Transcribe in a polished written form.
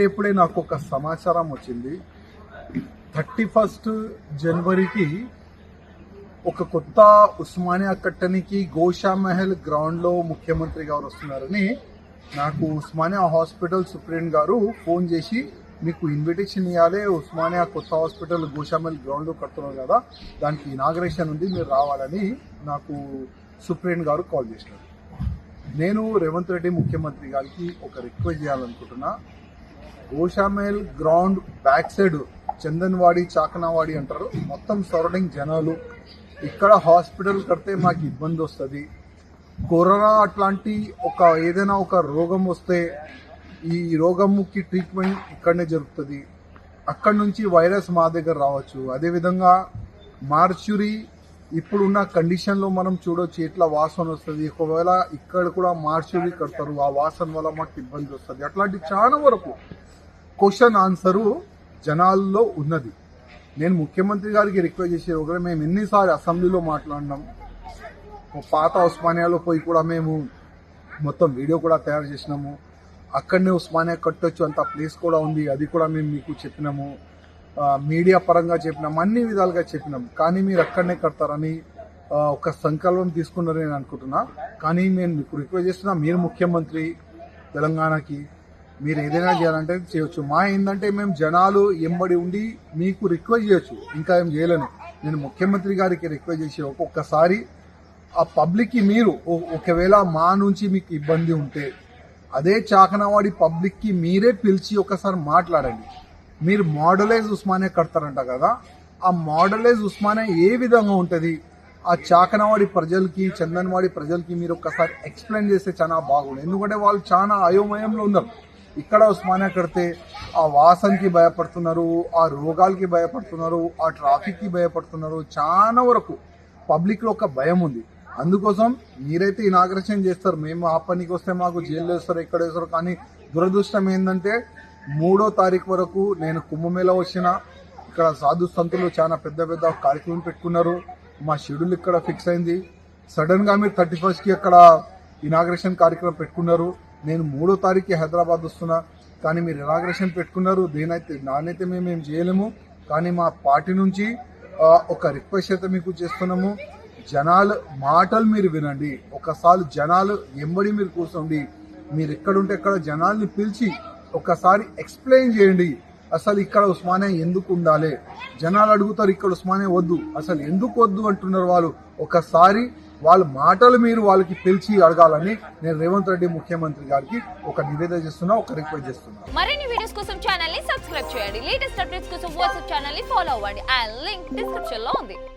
ఇప్పుడే నాకు ఒక సమాచారం వచ్చింది. 31 జనవరికి ఒక కొత్త ఉస్మానియా కట్టనికి గోషా మహల్ గ్రౌండ్లో ముఖ్యమంత్రి గారు వస్తున్నారని నాకు ఉస్మానియా హాస్పిటల్ సూపరింటెండెంట్ గారు ఫోన్ చేసి, మీకు ఇన్విటేషన్ ఇవ్వాలి, ఉస్మానియా కొత్త హాస్పిటల్ గోషా మహల్ గ్రౌండ్లో కడుతున్నారు కదా, దానికి ఇనాగ్రేషన్ ఉంది, మీరు రావాలని నాకు సూపరింటెండెంట్ గారు కాల్ చేసినారు. నేను రేవంత్ రెడ్డి ముఖ్యమంత్రి గారికి ఒక రిక్వెస్ట్ చేయాలనుకుంటున్నా. Gosha Mahal ground back side Chandanwadi చాకనావాడి అంటారు, మొత్తం సరౌండింగ్ జనాలు. ఇక్కడ హాస్పిటల్ కడితే మాకు ఇబ్బంది వస్తుంది. కరోనా అట్లాంటి ఏదైనా ఒక రోగం వస్తే ఈ రోగంకి ట్రీట్మెంట్ ఇక్కడనే జరుగుతుంది. అక్కడి నుంచి వైరస్ మా దగ్గర రావచ్చు. అదేవిధంగా మార్చురీ ఇప్పుడున్న కండిషన్లో మనం చూడొచ్చు ఎట్లా వాసన వస్తుంది. ఒకవేళ ఇక్కడ కూడా మార్చురీ కడతారు, ఆ వాసన వల్ల మాకు ఇబ్బంది వస్తుంది. అట్లాంటి చాలా వరకు క్వశ్చన్ ఆన్సరు జనాల్లో ఉన్నది. నేను ముఖ్యమంత్రి గారికి రిక్వెస్ట్ చేసే ఒకవేళ మేము ఎన్నిసార్లు అసెంబ్లీలో మాట్లాడినాం, పాత ఉస్మానియాలో పోయి కూడా మేము మొత్తం వీడియో కూడా తయారు చేసినాము. అక్కడనే ఉస్మానియా కట్టొచ్చు అంత ప్లేస్ కూడా ఉంది, అది కూడా మేము మీకు చెప్పినాము. మీడియా పరంగా చెప్పినాము, అన్ని విధాలుగా చెప్పినాం. కానీ మీరు అక్కడనే కడతారని ఒక సంకల్పం తీసుకున్నారని నేను అనుకుంటున్నా. కానీ నేను మీకు రిక్వెస్ట్ చేస్తున్నా, మీరు ముఖ్యమంత్రి తెలంగాణకి, మీరు ఏదైనా చేయాలంటే చేయొచ్చు. మా ఏంటంటే మేము జనాలు ఎంబడి ఉండి మీకు రిక్వెస్ట్ చేయొచ్చు, ఇంకా ఏం చేయలేను. నేను ముఖ్యమంత్రి గారికి రిక్వెస్ట్ చేసి ఒక్కొక్కసారి ఆ పబ్లిక్కి మీరు ఒకవేళ మా నుంచి మీకు ఇబ్బంది ఉంటే అదే చాకనవాడి పబ్లిక్కి మీరే పిలిచి ఒకసారి మాట్లాడండి. మీరు మోడలైజ్ ఉస్మానియా కడతారంట కదా, ఆ మోడలైజ్ ఉస్మానియా ఏ విధంగా ఉంటుంది ఆ చాకనవాడి ప్రజలకి చందన్వాడి ప్రజలకి మీరు ఒక్కసారి ఎక్స్ప్లెయిన్ చేస్తే చాలా బాగుంది. ఎందుకంటే వాళ్ళు చాలా అయోమయంలో ఉన్నారు. ఇక్కడ ఉస్మానియా కడితే ఆ వాసనకి భయపడుతున్నారు, ఆ రోగాలకి భయపడుతున్నారు, ఆ ట్రాఫిక్కి భయపడుతున్నారు. చాలా వరకు పబ్లిక్లో ఒక భయం ఉంది. అందుకోసం మీరైతే ఇనాగ్రేషన్ చేస్తారు, మేము ఆ పనికి వస్తే మాకు జైల్లో వేస్తారు, ఎక్కడ వేస్తారు. కానీ దురదృష్టం ఏంటంటే 3వ తారీఖు వరకు నేను కుంభమేళా వచ్చిన, ఇక్కడ సాధు సంతులు చాలా పెద్ద పెద్ద కార్యక్రమం పెట్టుకున్నారు. మా షెడ్యూల్ ఇక్కడ ఫిక్స్ అయింది. సడన్గా మీరు 31కి అక్కడ ఇనాగ్రేషన్ కార్యక్రమం పెట్టుకున్నారు. నేను 3వ తారీఖు హైదరాబాద్ వస్తున్నా, కానీ మీరు ఇనాగ్రేషన్ పెట్టుకున్నారు. నానైతే మేమేం చేయలేము. కానీ మా పార్టీ నుంచి ఒక రిక్వెస్ట్ అయితే మీకు చేస్తున్నాము, జనాలు మాటలు మీరు వినండి. ఒకసారి జనాలు ఎంబడి మీరు కూర్చోండి. మీరు ఎక్కడుంటే ఎక్కడ జనాల్ని పిలిచి ఒకసారి ఎక్స్ప్లెయిన్ చేయండి. అసలు ఇక్కడ ఉస్మానియా ఎందుకు ఉండాలి, జనాలు అడుగుతారు ఇక్కడ ఉస్మానియా వద్దు, అసలు ఎందుకు వద్దు అంటున్నారు వాళ్ళు. ఒకసారి వాళ్ళ మాటలు మీరు వాళ్ళకి పిలిచి అడగాలని నేను రేవంత్ రెడ్డి ముఖ్యమంత్రి గారికి ఒక నివేదన చేస్తున్నా, ఒక రిక్వెస్ట్ చేస్తున్నా. మరిన్ని వీడియోస్ కోసం ఛానల్ ని సబ్స్క్రైబ్ చేయండి. లేటెస్ట్ అప్డేట్స్ కోసం వాట్సాప్ ఛానల్ ని ఫాలో అవ్వండి. ఆ లింక్ డిస్క్రిప్షన్ లో ఉంది.